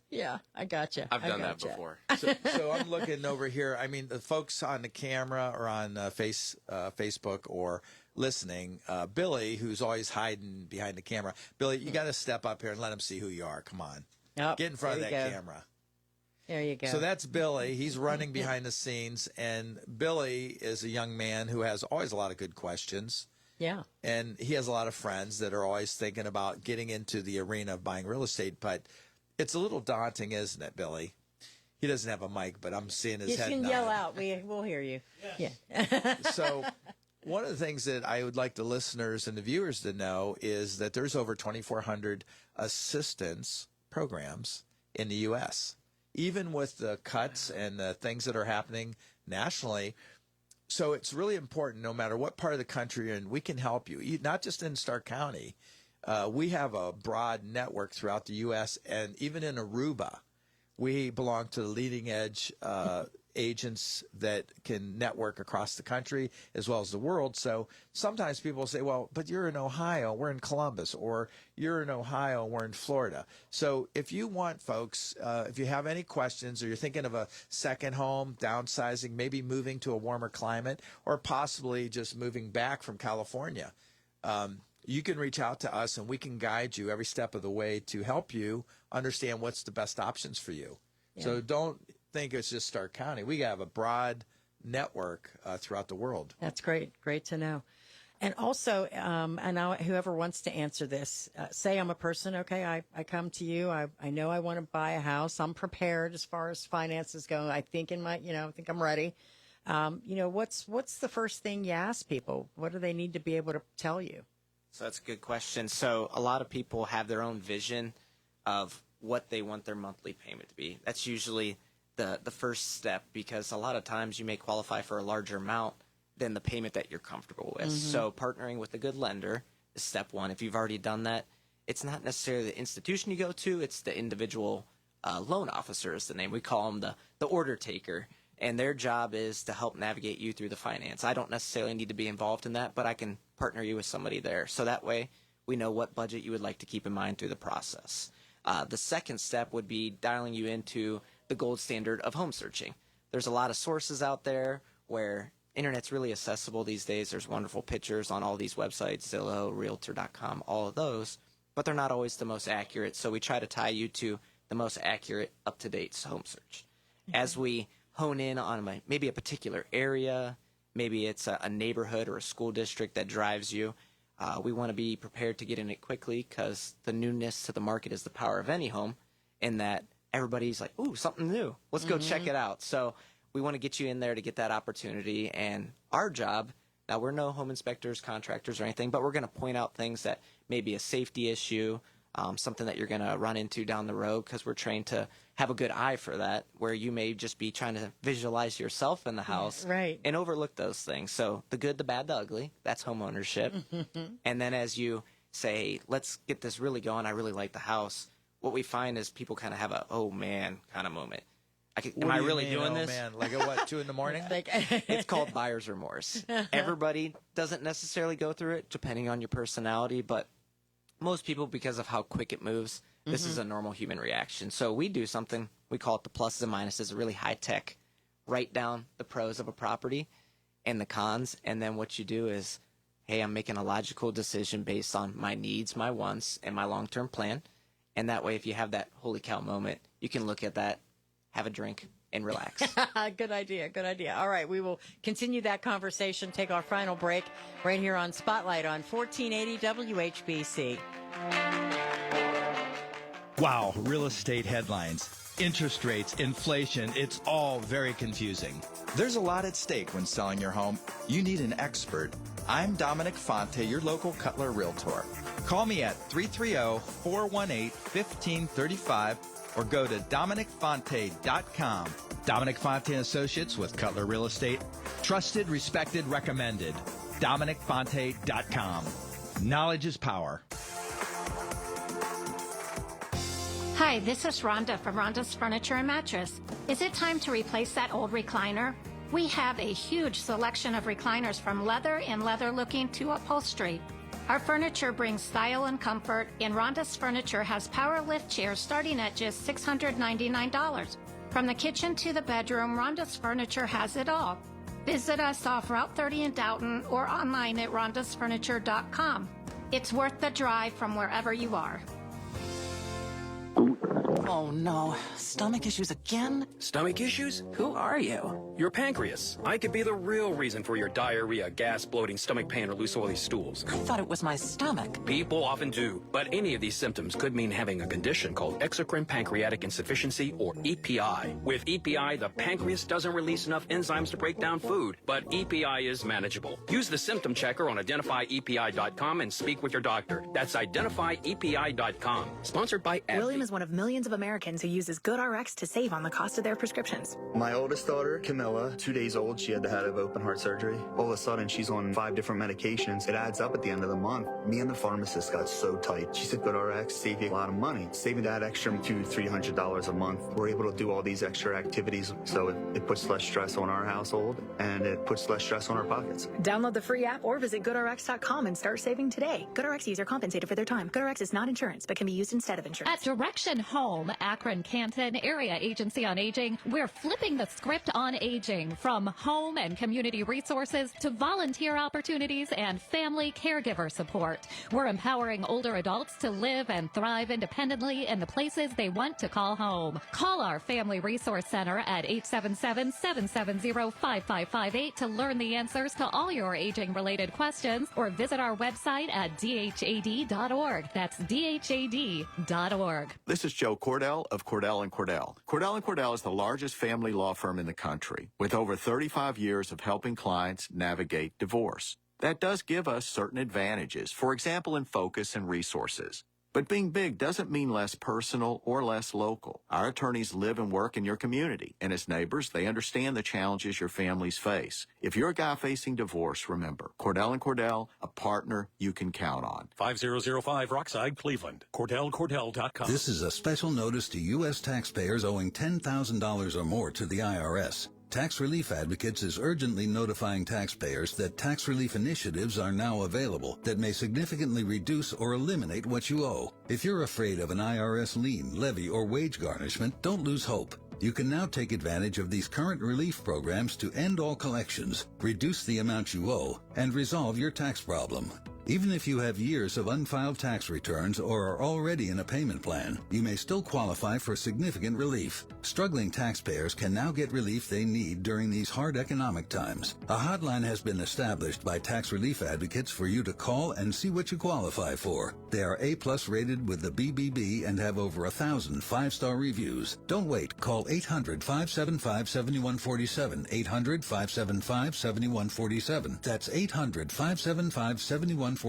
Yeah, I gotcha. I've done that before. So I'm looking over here. I mean, the folks on the camera or on Facebook or listening, Billy, who's always hiding behind the camera. Billy, you got to step up here and let them see who you are. Come on. Oh, get in front of that camera. There you go. So that's Billy. He's running behind the scenes, and Billy is a young man who has always a lot of good questions. Yeah. And he has a lot of friends that are always thinking about getting into the arena of buying real estate, but it's a little daunting, isn't it, Billy? He doesn't have a mic, but I'm seeing his head You can nod. yell out. We'll hear you. Yeah. So one of the things that I would like the listeners and the viewers to know is that there's over 2,400 assistance programs in the U.S., even with the cuts and the things that are happening nationally. So it's really important, no matter what part of the country you're in, we can help you, not just in Stark County. We have a broad network throughout the U.S., and even in Aruba, we belong to the leading edge agents that can network across the country as well as the world. So sometimes people say, well, but you're in Ohio, we're in Columbus, or you're in Ohio, we're in Florida. So if you want folks, if you have any questions or you're thinking of a second home, downsizing, maybe moving to a warmer climate, or possibly just moving back from California, you can reach out to us and we can guide you every step of the way to help you understand what's the best options for you. Yeah. So don't think it's just Stark County. We have a broad network throughout the world. That's great. Great to know. And also, and now whoever wants to answer this, say I'm a person, okay, I come to you. I know I want to buy a house. I'm prepared as far as finances go. I think I think I'm ready. What's the first thing you ask people? What do they need to be able to tell you? So that's a good question. So a lot of people have their own vision of what they want their monthly payment to be. That's usually the first step, because a lot of times you may qualify for a larger amount than the payment that you're comfortable with. Mm-hmm. So partnering with a good lender is step one. If you've already done that, it's not necessarily the institution you go to, it's the individual loan officer is the name. We call them the order taker. And their job is to help navigate you through the finance. I don't necessarily need to be involved in that, but I can partner you with somebody there. So that way we know what budget you would like to keep in mind through the process. The second step would be dialing you into the gold standard of home searching. There's a lot of sources out there where internet's really accessible these days. There's wonderful pictures on all these websites, Zillow, Realtor.com, all of those, but they're not always the most accurate. So we try to tie you to the most accurate, up-to-date home search. Mm-hmm. As we hone in on maybe a particular area, maybe it's a neighborhood or a school district that drives you, we want to be prepared to get in it quickly, because the newness to the market is the power of any home, in that everybody's like, ooh, something new. Let's go check it out. So we want to get you in there to get that opportunity. And our job, now we're no home inspectors, contractors, or anything, but we're going to point out things that may be a safety issue, something that you're going to run into down the road, because we're trained to have a good eye for that, where you may just be trying to visualize yourself in the house and overlook those things. So the good, the bad, the ugly, that's home ownership. And then as you say, let's get this really going, I really like the house, what we find is people kind of have a, oh man, kind of moment. Am I really doing this? Man, like at what, 2 in the morning? It's called buyer's remorse. Everybody doesn't necessarily go through it, depending on your personality, but most people, because of how quick it moves, this is a normal human reaction. So we do something, we call it the pluses and minuses, really high tech. Write down the pros of a property and the cons, and then what you do is, hey, I'm making a logical decision based on my needs, my wants, and my long-term plan. And that way, if you have that holy cow moment, you can look at that, have a drink, and relax. Good idea. Good idea. All right. We will continue that conversation, take our final break right here on Spotlight on 1480 WHBC. Wow, real estate headlines. interest rates, inflation, it's all very confusing. There's a lot at stake when selling your home. You need an expert. I'm Dominic Fonte, your local Cutler Realtor. Call me at 330-418-1535 or go to DominicFonte.com. Dominic Fonte & Associates with Cutler Real Estate. Trusted, respected, recommended. DominicFonte.com. Knowledge is power. Hi, this is Rhonda from Rhonda's Furniture and Mattress. Is it time to replace that old recliner? We have a huge selection of recliners from leather and leather-looking to upholstery. Our furniture brings style and comfort, and Rhonda's Furniture has power lift chairs starting at just $699. From the kitchen to the bedroom, Rhonda's Furniture has it all. Visit us off Route 30 in Downton or online at rondasfurniture.com. It's worth the drive from wherever you are. Oh no, stomach issues again? Stomach issues? Who are you? Your pancreas. I could be the real reason for your diarrhea, gas, bloating, stomach pain, or loose oily stools. I thought it was my stomach. People often do, but any of these symptoms could mean having a condition called exocrine pancreatic insufficiency, or EPI. With EPI, the pancreas doesn't release enough enzymes to break down food, but EPI is manageable. Use the symptom checker on identifyepi.com and speak with your doctor. That's identifyepi.com. Sponsored by AbbVie. William is one of millions of Americans who uses GoodRx to save on the cost of their prescriptions. My oldest daughter, Camilla, 2 days old, she had to have open heart surgery. All of a sudden, she's on 5 different medications. It adds up at the end of the month. Me and the pharmacist got so tight. She said, GoodRx save you a lot of money. Saving that extra $200-300 a month. We're able to do all these extra activities, so it puts less stress on our household, and it puts less stress on our pockets. Download the free app or visit GoodRx.com and start saving today. GoodRx user compensated for their time. GoodRx is not insurance, but can be used instead of insurance. At Direction Home, Akron Canton Area Agency on Aging, we're flipping the script on aging from home and community resources to volunteer opportunities and family caregiver support. We're empowering older adults to live and thrive independently in the places they want to call home. Call our Family Resource Center at 877-770-5558 to learn the answers to all your aging-related questions, or visit our website at dhad.org. That's dhad.org. This is Joe Cordell of Cordell & Cordell. Cordell & Cordell is the largest family law firm in the country, with over 35 years of helping clients navigate divorce. That does give us certain advantages, for example, in focus and resources. But being big doesn't mean less personal or less local. Our attorneys live and work in your community, and as neighbors, they understand the challenges your families face. If you're a guy facing divorce, remember, Cordell & Cordell, a partner you can count on. 5005 Rockside, Cleveland. CordellCordell.com. This is a special notice to U.S. taxpayers owing $10,000 or more to the IRS. Tax Relief Advocates is urgently notifying taxpayers that tax relief initiatives are now available that may significantly reduce or eliminate what you owe. If you're afraid of an IRS lien, levy, or wage garnishment, don't lose hope. You can now take advantage of these current relief programs to end all collections, reduce the amount you owe, and resolve your tax problem. Even if you have years of unfiled tax returns or are already in a payment plan, you may still qualify for significant relief. Struggling taxpayers can now get relief they need during these hard economic times. A hotline has been established by Tax Relief Advocates for you to call and see what you qualify for. They are A+ rated with the BBB and have over 1,000 5-star reviews. Don't wait. Call 800-575-7147. 800-575-7147. That's 800-575-7147.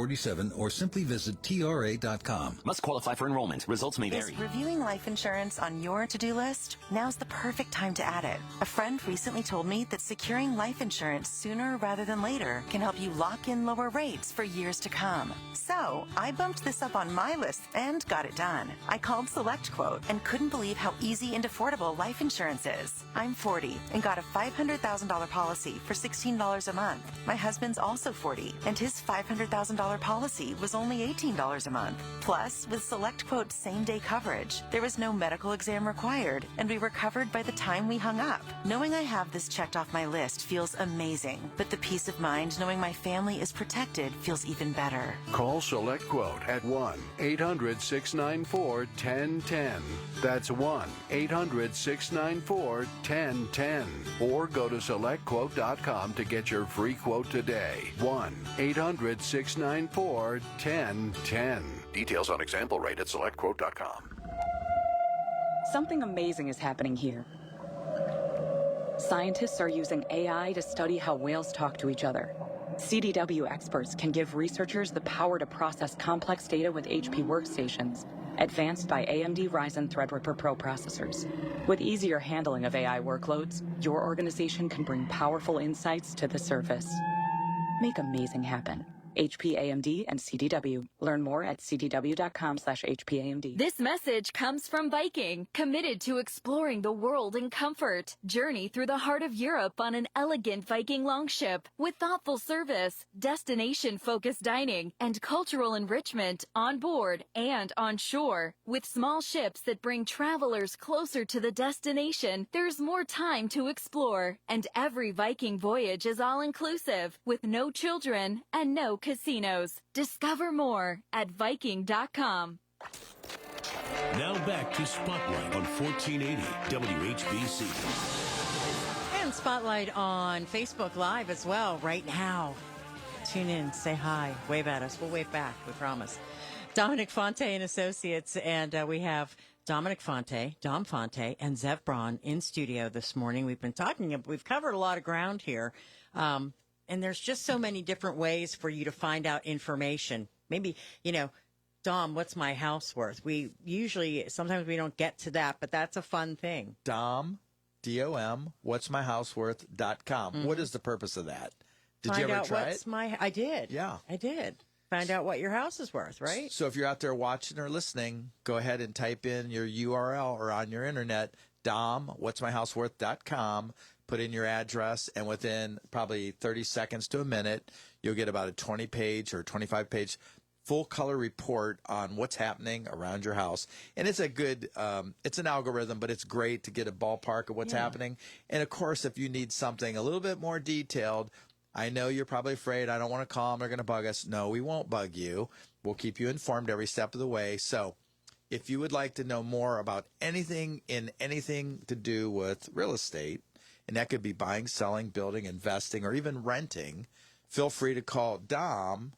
Or simply visit TRA.com. Must qualify for enrollment. Results may vary. Is reviewing life insurance on your to-do list? Now's the perfect time to add it. A friend recently told me that securing life insurance sooner rather than later can help you lock in lower rates for years to come. So I bumped this up on my list and got it done. I called SelectQuote and couldn't believe how easy and affordable life insurance is. I'm 40 and got a $500,000 policy for $16 a month. My husband's also 40 and his $500,000 policy was only $18 a month. Plus, with SelectQuote's same-day coverage, there was no medical exam required, and we were covered by the time we hung up. Knowing I have this checked off my list feels amazing, but the peace of mind knowing my family is protected feels even better. Call SelectQuote at 1-800-694-1010. That's 1-800-694-1010. Or go to SelectQuote.com to get your free quote today. 1-800-694-1010. Details on example rate at SelectQuote.com. Something amazing is happening here. Scientists are using AI to study how whales talk to each other. CDW experts can give researchers the power to process complex data with HP workstations, advanced by AMD Ryzen Threadripper Pro processors. With easier handling of AI workloads, your organization can bring powerful insights to the surface. Make amazing happen. HP, AMD, and CDW. Learn more at cdw.com/HPAMD. This message comes from Viking, committed to exploring the world in comfort. Journey through the heart of Europe on an elegant Viking longship with thoughtful service, destination-focused dining, and cultural enrichment on board and on shore. With small ships that bring travelers closer to the destination, there's more time to explore. And every Viking voyage is all-inclusive, with no children and no casinos. Discover more at Viking.com. Now back to Spotlight on 1480 WHBC. And Spotlight on Facebook Live as well right now. Tune in, say hi, wave at us. We'll wave back, we promise. Dominic Fonte and Associates, and we have Dominic Fonte, Dom Fonte, and Zev Braun in studio this morning. We've covered a lot of ground here. And there's just so many different ways for you to find out information. Maybe, Dom, what's my house worth? Sometimes we don't get to that, but that's a fun thing. Dom, D-O-M, what'smyhouseworth.com. Mm-hmm. What is the purpose of that? Did you ever try it? I did. Yeah. I did. Find out what your house is worth, right? So if you're out there watching or listening, go ahead and type in your URL or on your internet, Dom, what'smyhouseworth.com. Put in your address, and within probably 30 seconds to a minute, you'll get about a 20-page or 25-page full-color report on what's happening around your house. And it's a good, it's an algorithm, but it's great to get a ballpark of what's happening. And, of course, if you need something a little bit more detailed, I know you're probably afraid, I don't want to call them, they're going to bug us. No, we won't bug you. We'll keep you informed every step of the way. So if you would like to know more about anything to do with real estate, and that could be buying, selling, building, investing, or even renting, feel free to call Dom,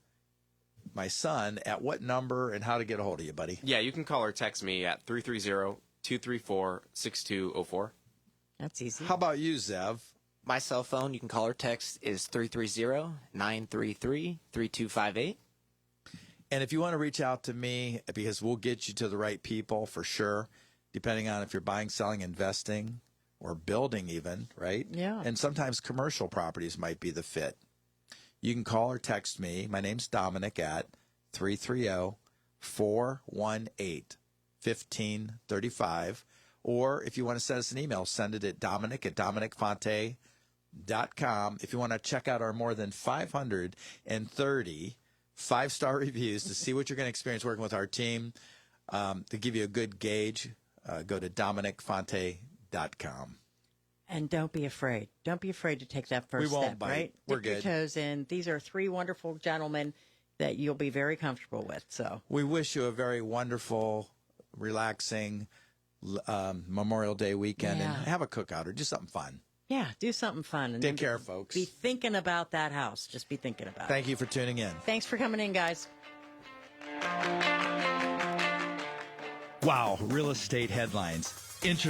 my son, at what number and how to get a hold of you, buddy? Yeah, you can call or text me at 330-234-6204. That's easy. How about you, Zev? My cell phone, you can call or text, is 330-933-3258. And if you want to reach out to me, because we'll get you to the right people for sure, depending on if you're buying, selling, investing, or building even, right? Yeah. And sometimes commercial properties might be the fit. You can call or text me. My name's Dominic at 330-418-1535. Or if you want to send us an email, send it at dominic@dominicfonte.com. If you want to check out our more than 530 5-star reviews to see what you're going to experience working with our team, to give you a good gauge, go to dominicfonte.com. And don't be afraid. Don't be afraid to take that first step. We won't step, bite. right? We're Dip your good. toes in. These are three wonderful gentlemen that you'll be very comfortable with. So we wish you a very wonderful, relaxing Memorial Day weekend, and have a cookout or do something fun. Yeah, do something fun. And take care, folks. Be thinking about that house. Just be thinking about it. Thank you for tuning in. Thanks for coming in, guys. Wow, real estate headlines. Interest